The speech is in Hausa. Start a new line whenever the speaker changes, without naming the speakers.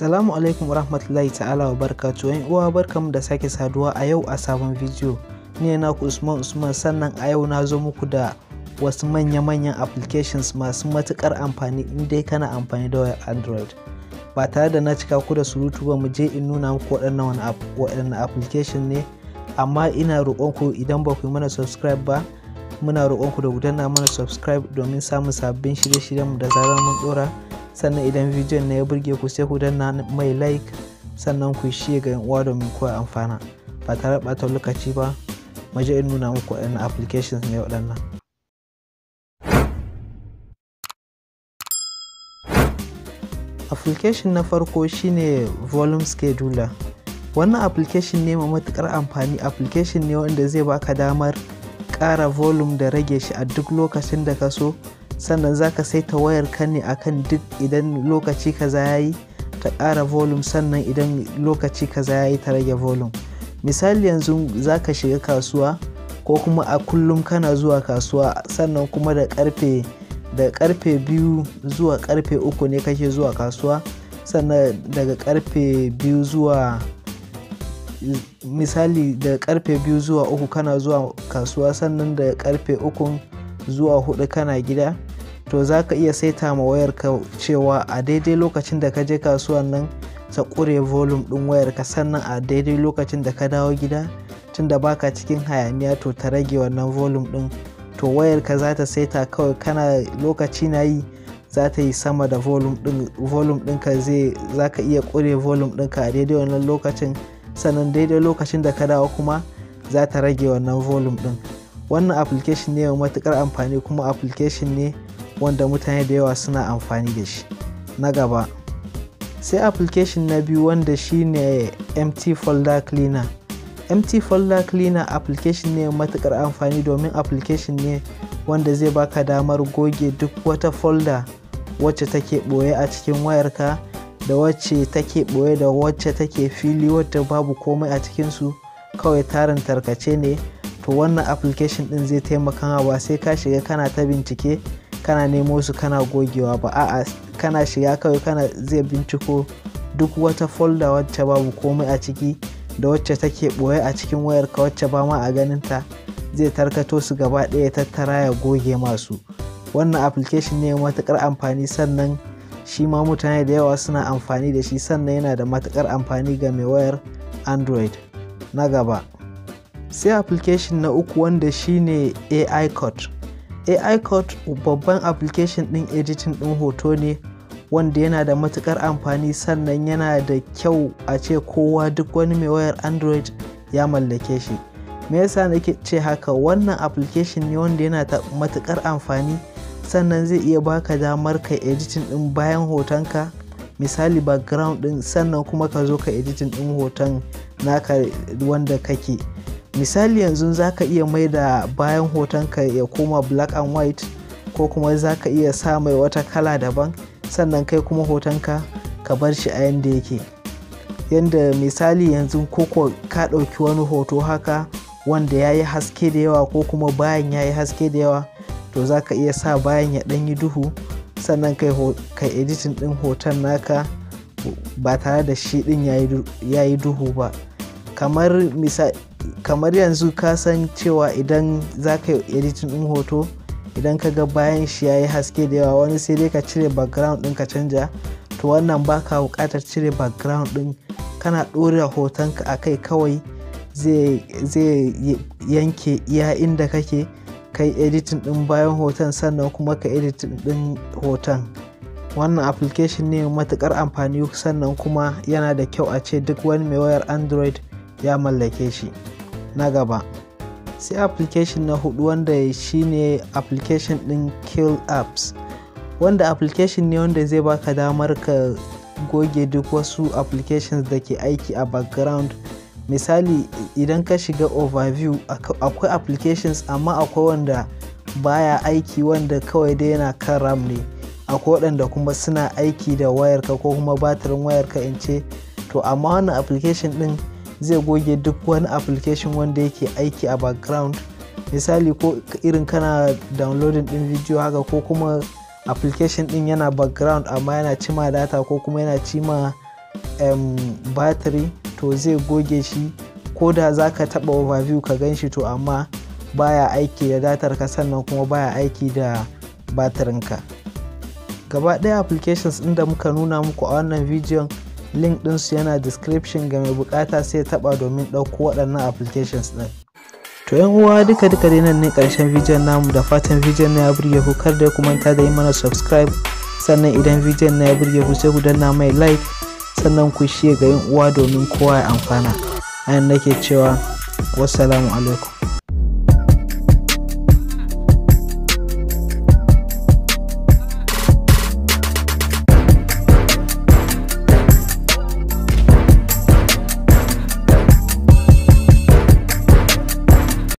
Assalamu alaikum warahmatullahi ta'ala wa barakatuh. Yan uwa barkamu da sake saduwa a yau a sabon bidiyo. Ni ne naku Usman sannan a yau na zo muku da wasu manya-manyan applications masu matukar amfani in dai kana amfani da wayar Android. Ba tare da na cika ku da surutu ba, mu je in nuna muku waɗannan application ne, amma ina roƙonku idan ba ku yi mana subscribe ba, muna roƙonku da ku danna mana subscribe domin samun sabbin shirye-shiryenmu da zarar mun ɗora. Sannan idan bidiyon na ya burge ku sai ku danna mai like, sannan ku share ga yan uwa domin kowa amfana. Ba tare da ɓata lokaci ba, mu je in nuna muku waɗannan applications ne waɗannan. Application na farko shine Volume Scheduler. Wannan application ne mai matukar amfani. Application ne wanda zai baka damar ƙara volume da rage shi a duk lokacin da ka so. Sannan zaka saita wayar ka ne akan duk idan lokaci kaza yayi ta ƙara volume, sannan idan lokaci kaza yayi ta rage volume. Misali yanzu zaka shiga kasuwa ko kuma a kullum kana zuwa kasuwa, sannan kuma da karfe 2 zuwa karfe 3 ne kake zuwa kasuwa, sannan daga karfe 2 zuwa misali daga karfe 2 zuwa 3 kana zuwa kasuwa, sannan daga karfe 3 zuwa 4 kana gida. To za ka iya saita ma wayarka cewa a daidai lokacin da ka je kasuwan nan ta ƙure volume ɗin wayarka, sannan a daidai lokacin da ka dawo gida tunda baka cikin hayaniya to ta rage wannan volume ɗin. To wayarka za ta saita kawai kana lokaci na yi za ta yi sama da volume ɗinka, za ka iya ƙure volume ɗinka a daidai wannan lokacin, sannan daidai lokacin da ka dawo kuma za ta rage wannan volume ɗin. Wannan application ne mai matuƙar amfani, kuma application ne wanda mutane da yawa suna amfani da shi. Na gaba sai application na biyu wanda shine Empty Folder Cleaner. Empty Folder Cleaner application ne mai matuƙar amfani domin application ne wanda zai baka damar goge duk wata folder wacce take ɓoye a cikin wayarka, da wacce take ɓoye da wacce take fili wadda babu komai a cikinsu, kawai tarin tarkace ne. To wannan application ɗin zai taimaka ba sai ka shiga kana ta bincike kana nemo su kana gogewa ba, a'a kana shiga kawai zai binciko duk wata folder wacce babu komai a ciki da wacce take ɓoye a cikin wayarka wacce ba ma a ganinta, zai tarkato su gaba ɗaya tattara ya goge masu. Wannan application ne matuƙar amfani, sannan shi ma mutane da yawa suna amfani da shi, sannan yana da matuƙar amfani ga mai wayar Android. Na gaba sai application na uku wanda shine AI Cut. AI Cut babban application ɗin editing ɗin hoto ne wanda yana da matuƙar amfani, sannan yana da kyau a ce kowa duk wani mai wayar Android ya mallake shi. Me yasa nake ce haka? Wannan application ne wanda yana da matuƙar amfani, sannan zai iya baka damar ka editing ɗin bayan hotonka, misali background ɗin, sannan kuma ka zo ka editing ɗin hoton naka wanda kake. Misali yanzu za ka iya mai da bayan hotonka ya koma black and white, ko kuma za ka iya sa mai wata kala daban, sannan kai kuma hotonka ka bar shi a yanda yake. Yanda misali yanzu koko ka ɗauki wani hoto haka wanda ya yi haske da yawa, ko kuma bayan ya yi haske da yawa, to za ka iya sa bayan ya ɗan yi duhu, sannan kai editing ɗin hoton naka ba tare da shi ɗin ya yi duhu ba. Kamar yanzu ka san cewa idan za ka yi editing ɗin hoto, idan ka ga bayan shi ya yi haske da yawa, wani sai dai ka cire background ɗin ka canja. To wannan baka buƙatar cire background ɗin, kana ɗora hotonka a kai kawai zai yanke iya inda kake kai editing ɗin bayan hoton, sannan kuma ka editing ɗin hoton. Wannan application ne matuƙar amfani, sannan kuma yana da kyau a ce duk wani mai wayar Android ya mallake shi. Na gaba sai application na hudu wanda shine application ɗin Kill Apps. Wanda application ne wanda zai baka damar ka goge duk wasu applications da ke aiki a background. Misali idan ka shiga overview akwai applications, amma akwai wanda baya aiki, wanda kawai dai yana kan RAM ne. Akwai waɗanda kuma suna aiki da wayarka ko kuma batirin wayarka in ce. To amma wannan application ɗin zai goge duk wani application wanda yake aiki a background. Misali ko irin kana downloading ɗin video haka, ko kuma application ɗin yana background amma yana cima data, ko kuma yana cima battery to zai goge shi, ko da za ka taɓa overview ka gan shi to amma baya aiki da datar ka, sannan kuma baya aiki da batirinka. Gaba ɗaya applications ɗin da muka nuna muku a wannan bidiyon link ɗinsu yana description, ga mai bukata sai ya taɓa domin ɗauko waɗannan applications ɗin. To yan uwa duka dai nan ne ƙarshen bidiyon namu, da fatan bidiyon na ya burge ku. Kar da ku manta da yi mana subscribe, sannan idan bidiyon na ya burge ku sai ku danna mai like, sannan ku share ga yan uwa domin kowa ya amfana. Ayan nake cewa wassalamu alaikum.